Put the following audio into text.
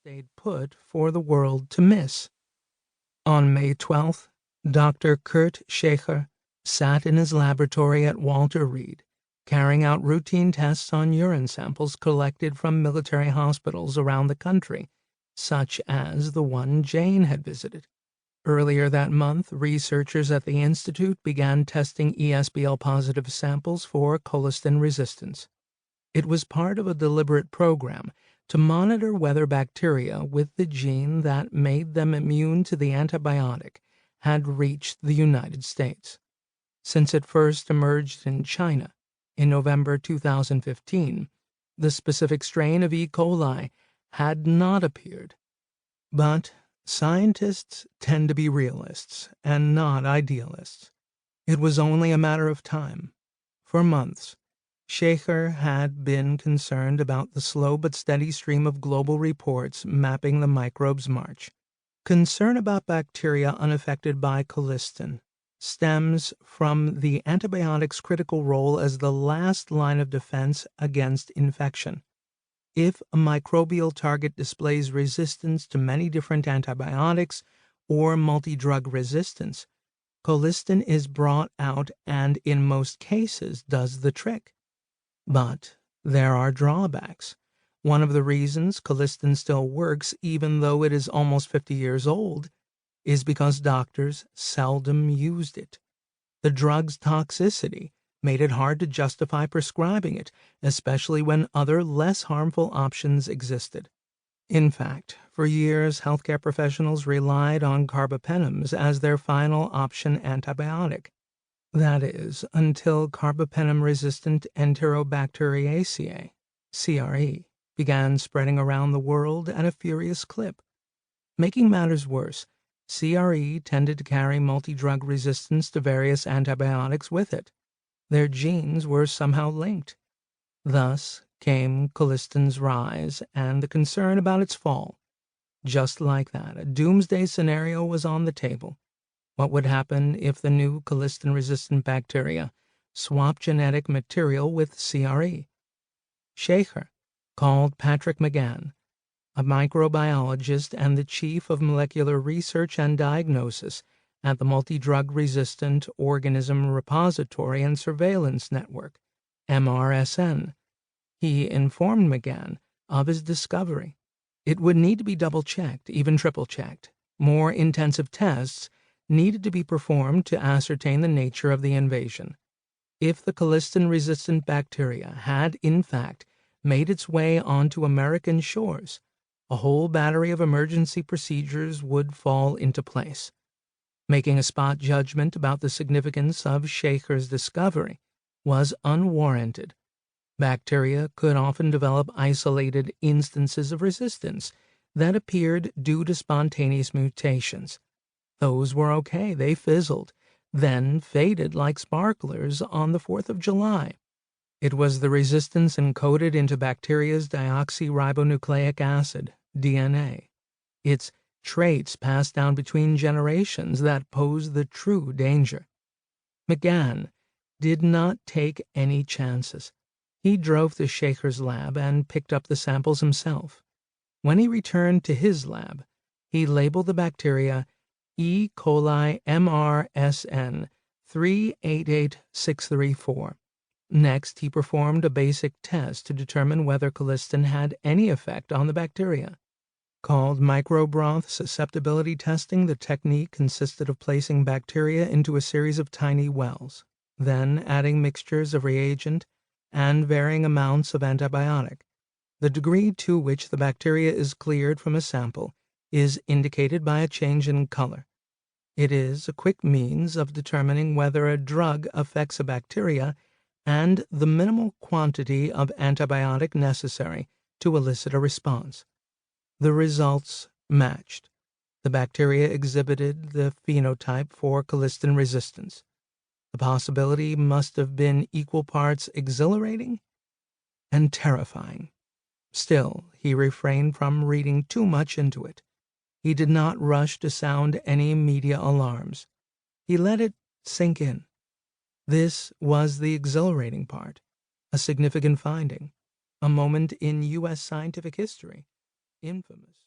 stayed put for the world to miss. On May 12th, Dr. Kurt Schächer sat in his laboratory at Walter Reed, carrying out routine tests on urine samples collected from military hospitals around the country, such as the one Jane had visited. Earlier that month, researchers at the Institute began testing ESBL-positive samples for colistin resistance. It was part of a deliberate program to monitor whether bacteria with the gene that made them immune to the antibiotic had reached the United States. Since it first emerged in China in November 2015, the specific strain of E. coli had not appeared. But scientists tend to be realists and not idealists. It was only a matter of time. For months, Schächer had been concerned about the slow but steady stream of global reports mapping the microbe's march. Concern about bacteria unaffected by colistin stems from the antibiotic's critical role as the last line of defense against infection. If a microbial target displays resistance to many different antibiotics or multi-drug resistance, colistin is brought out and in most cases does the trick. But there are drawbacks. One of the reasons colistin still works even though it is almost 50 years old is because doctors seldom used it. The drug's toxicity made it hard to justify prescribing it, especially when other less harmful options existed. In fact, for years, healthcare professionals relied on carbapenems as their final option antibiotic. That is, until carbapenem-resistant Enterobacteriaceae, CRE, began spreading around the world at a furious clip. Making matters worse, CRE tended to carry multi-drug resistance to various antibiotics with it. Their genes were somehow linked. Thus came colistin's rise and the concern about its fall. Just like that, a doomsday scenario was on the table. What would happen if the new colistin-resistant bacteria swapped genetic material with CRE? Schächer called Patrick McGann, a microbiologist and the chief of molecular research and diagnosis at the Multi-Drug Resistant Organism Repository and Surveillance Network, MRSN. He informed McGann of his discovery. It would need to be double-checked, even triple-checked. More intensive tests needed to be performed to ascertain the nature of the invasion. If the colistin-resistant bacteria had, in fact, made its way onto American shores, a whole battery of emergency procedures would fall into place. Making a spot judgment about the significance of Schächer's discovery was unwarranted. Bacteria could often develop isolated instances of resistance that appeared due to spontaneous mutations. Those were okay, they fizzled, then faded like sparklers on the 4th of July. It was the resistance encoded into bacteria's deoxyribonucleic acid, DNA, its traits passed down between generations that posed the true danger. McGann did not take any chances. He drove to Schächer's lab and picked up the samples himself. When he returned to his lab, he labeled the bacteria E. coli MRSN 388634. Next, he performed a basic test to determine whether colistin had any effect on the bacteria. Called microbroth susceptibility testing, the technique consisted of placing bacteria into a series of tiny wells, then adding mixtures of reagent and varying amounts of antibiotic. The degree to which the bacteria is cleared from a sample is indicated by a change in color. It is a quick means of determining whether a drug affects a bacteria and the minimal quantity of antibiotic necessary to elicit a response. The results matched. The bacteria exhibited the phenotype for colistin resistance. The possibility must have been equal parts exhilarating and terrifying. Still, he refrained from reading too much into it. He did not rush to sound any media alarms. He let it sink in. This was the exhilarating part, a significant finding, a moment in U.S. scientific history, infamous